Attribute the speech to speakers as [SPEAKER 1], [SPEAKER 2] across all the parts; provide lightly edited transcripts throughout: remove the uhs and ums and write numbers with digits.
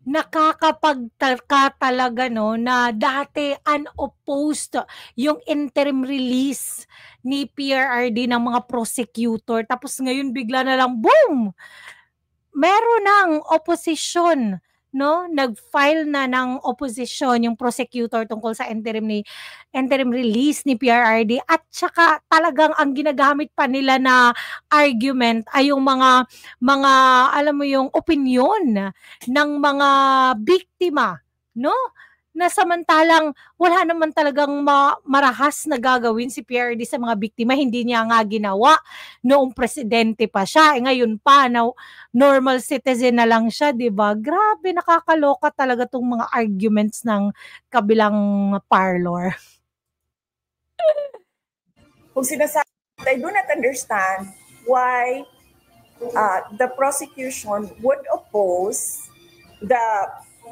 [SPEAKER 1] nakakapagtaka talaga, no, na dati unopposed yung interim release ni PRRD ng mga prosecutor, tapos ngayon bigla na lang boom, meron ng opposition, no? Nag-file na ng opposition yung prosecutor tungkol sa interim release ni PRRD, at saka talagang ang ginagamit pa nila na argument ay yung mga alam mo yung opinion ng mga biktima, no? Na samantalang wala naman talagang marahas na gagawin si PRRD sa mga biktima, hindi niya nga ginawa noong presidente pa siya, ngayon pa na normal citizen na lang siya, 'di ba? Grabe, nakakaloka talaga tong mga arguments ng kabilang parlor.
[SPEAKER 2] Kung sinasabi, I do not understand why the prosecution would oppose the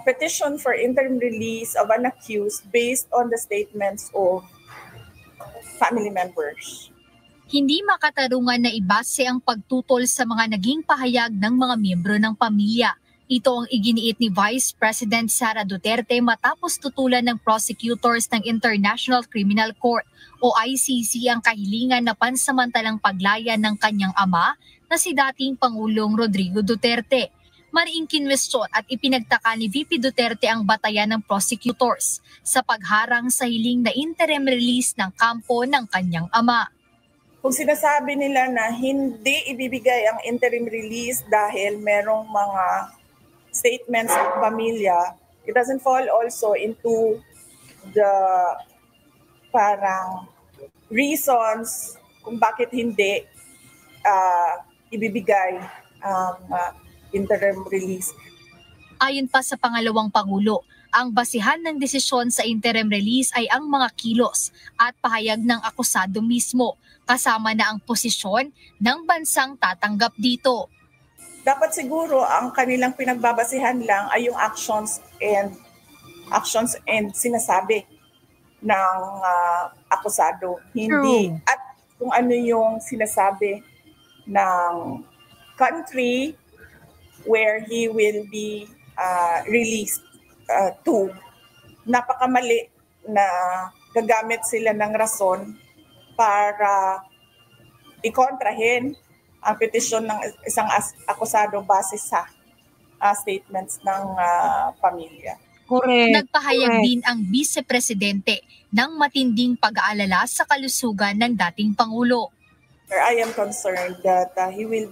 [SPEAKER 2] petition for interim release of an accused based on the statements of family members.
[SPEAKER 3] Hindi makatarungan na ibase ang pagtutol sa mga naging pahayag ng mga miyembro ng pamilya. Ito ang iginiit ni Vice President Sara Duterte matapos tutulan ng prosecutors ng International Criminal Court o ICC ang kahilingan na pansamantalang paglaya ng kanyang ama na si dating Pangulong Rodrigo Duterte. Mariing kinwestiyon at ipinagtaka ni VP Duterte ang batayan ng prosecutors sa pagharang sa hiling na interim release ng kampo ng kanyang ama.
[SPEAKER 2] Kung sinasabi nila na hindi ibibigay ang interim release dahil merong mga statements ng pamilya, it doesn't fall also into the parang reasons kung bakit hindi ibibigay ang interim release.
[SPEAKER 3] Ayon pa sa pangalawang Pangulo, ang basihan ng desisyon sa interim release ay ang mga kilos at pahayag ng akusado mismo, kasama na ang posisyon ng bansang tatanggap dito.
[SPEAKER 2] Dapat siguro ang kanilang pinagbabasihan lang ay yung actions and sinasabi ng akusado. Hindi at kung ano yung sinasabi ng country where he will be released to. Napakamali na gagamit sila ng rason para ikontrahin ang petisyon ng isang akusado base sa statements ng pamilya.
[SPEAKER 1] Correct.
[SPEAKER 3] Nagpahayag din ang Vice Presidente ng matinding pag-aalala sa kalusugan ng dating Pangulo.
[SPEAKER 2] I am concerned that he will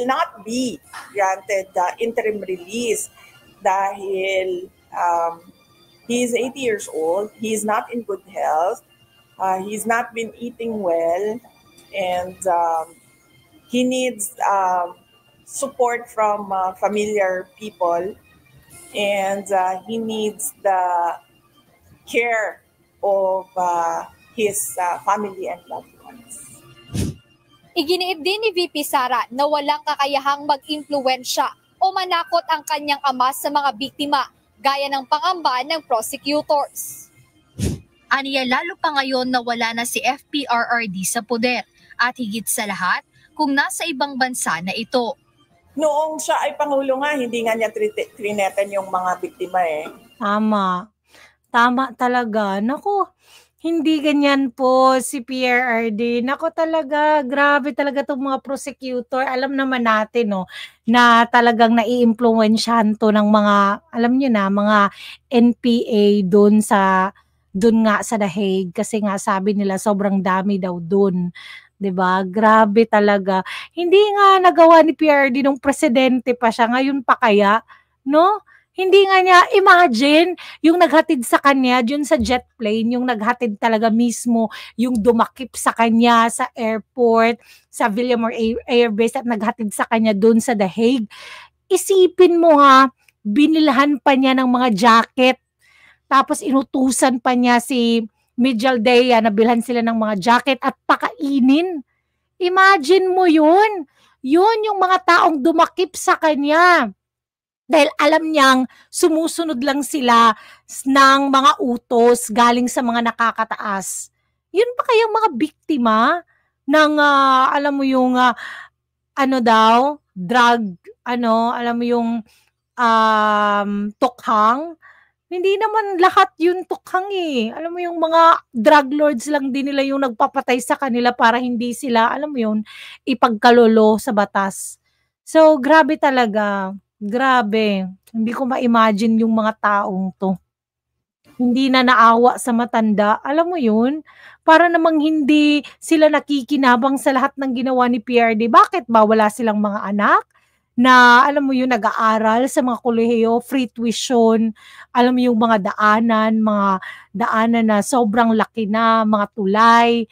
[SPEAKER 2] not be granted the interim release dahil he is 80 years old, he is not in good health, he's not been eating well, and he needs support from familiar people, and he needs the care of his family and loved ones.
[SPEAKER 4] Iginiit din ni VP Sara na walang kakayahang mag-impluwensya o manakot ang kanyang ama sa mga biktima, gaya ng pangamba ng prosecutors.
[SPEAKER 3] Aniya lalo pa ngayon na wala na si FPRRD sa poder at higit sa lahat kung nasa ibang bansa na ito.
[SPEAKER 2] Noong siya ay Pangulo nga, hindi nga niya trineten yung mga biktima eh.
[SPEAKER 1] Tama. Tama talaga. Naku, hindi ganyan po si PRRD. Naku talaga, grabe talaga itong mga prosecutor. Alam naman natin, no, na talagang nai-impluwensyahan to ng mga, alam nyo na, mga NPA doon nga sa The Hague. Kasi nga sabi nila sobrang dami daw doon. 'Di ba? Grabe talaga. Hindi nga nagawa ni PRRD nung presidente pa siya, ngayon pa kaya, no? Hindi nga niya imagine yung naghatid sa kanya dun sa jet plane, yung naghatid talaga mismo, yung dumakip sa kanya sa airport, sa Villamor Air Base at naghatid sa kanya dun sa The Hague. Isipin mo ha, binilhan pa niya ng mga jacket, tapos inutusan pa niya si Mijaldea na bilhan sila ng mga jacket at pakainin. Imagine mo yun. Yun yung mga taong dumakip sa kanya. Dahil alam niyang sumusunod lang sila ng mga utos galing sa mga nakakataas. Yun pa kayang mga biktima ng, alam mo yung, drug alam mo yung tukhang, hindi naman lahat yun tukhang eh. Alam mo yung mga drug lords lang din nila yung nagpapatay sa kanila para hindi sila, alam mo yun, ipagkalolo sa batas. So, grabe talaga. Grabe. Hindi ko ma-imagine yung mga taong to. Hindi na naawa sa matanda. Alam mo yun? Para namang hindi sila nakikinabang sa lahat ng ginawa ni PRD. Bakit ba wala silang mga anak? Na alam mo yun, nag-aaral sa mga kolehiyo, free tuition, alam mo yung mga daanan na sobrang laki na, mga tulay.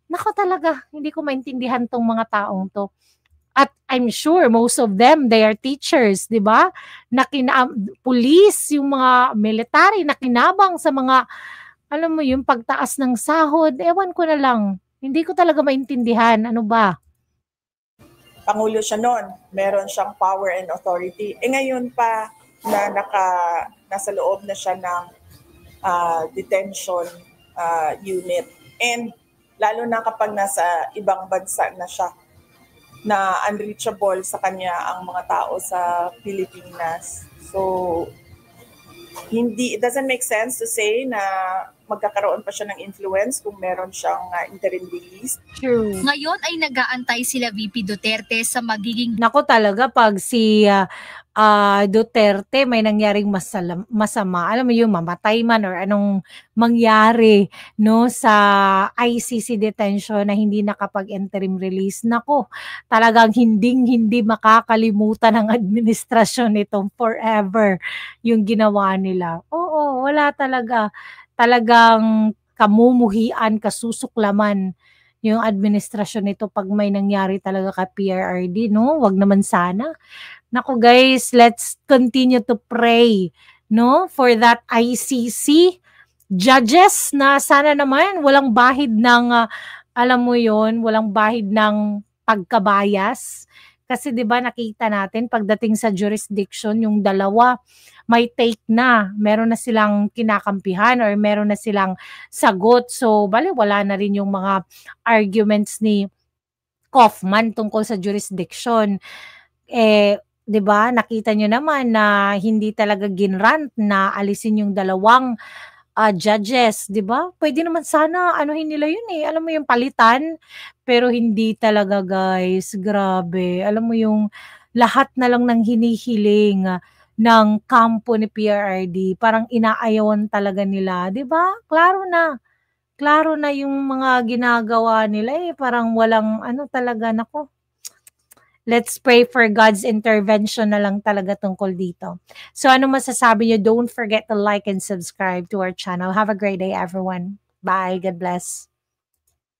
[SPEAKER 1] Nako talaga, hindi ko maintindihan tong mga taong to. At I'm sure most of them, they are teachers, di ba? Police, yung mga military, nakinabang sa mga, alam mo yung pagtaas ng sahod. Ewan ko na lang. Hindi ko talaga maintindihan. Ano ba?
[SPEAKER 2] Pangulo siya noon, meron siyang power and authority. Ngayon pa na nasa loob na siya ng detention unit. And lalo na kapag nasa ibang bansa na siya, na unreachable sa kanya ang mga tao sa Pilipinas. So, it doesn't make sense to say na magkakaroon pa siya ng influence kung meron siyang interim release.
[SPEAKER 1] True.
[SPEAKER 3] Ngayon ay nag-aantay sila VP Duterte sa magiging...
[SPEAKER 1] Nako talaga, pag si Duterte may nangyaring masama, alam mo yung mamatay man or anong mangyari no sa ICC detention na hindi nakapag-interim release, nako talagang hindi makakalimutan ng administrasyon nito forever yung ginawa nila. Oo, wala talagang kamumuhian, kasusuklaman yung administrasyon nito pag may nangyari talaga kay PRRD, no? Wag naman sana. Naku guys, let's continue to pray, no? For that ICC judges na sana naman walang bahid ng, alam mo yon, walang bahid ng pagkabayas. Kasi 'di ba nakita natin pagdating sa jurisdiction, yung dalawa may take na, meron na silang kinakampihan or meron na silang sagot. So, wala na rin yung mga arguments ni Kaufman tungkol sa jurisdiction. 'Di ba? Nakita nyo naman na hindi talaga ginrant na alisin yung dalawang judges, 'di ba? Pwede naman sana anuhin nila yun eh. Alam mo yung palitan, pero hindi talaga guys. Grabe. Alam mo yung lahat na lang ng hinihiling ng kampo ni PRRD, parang inaayawan talaga nila, 'di ba? Klaro na yung mga ginagawa nila eh, parang walang talaga, nako. Let's pray for God's intervention na lang talaga tungkol dito. So ano masasabi niyo? Don't forget to like and subscribe to our channel. Have a great day everyone. Bye. God bless.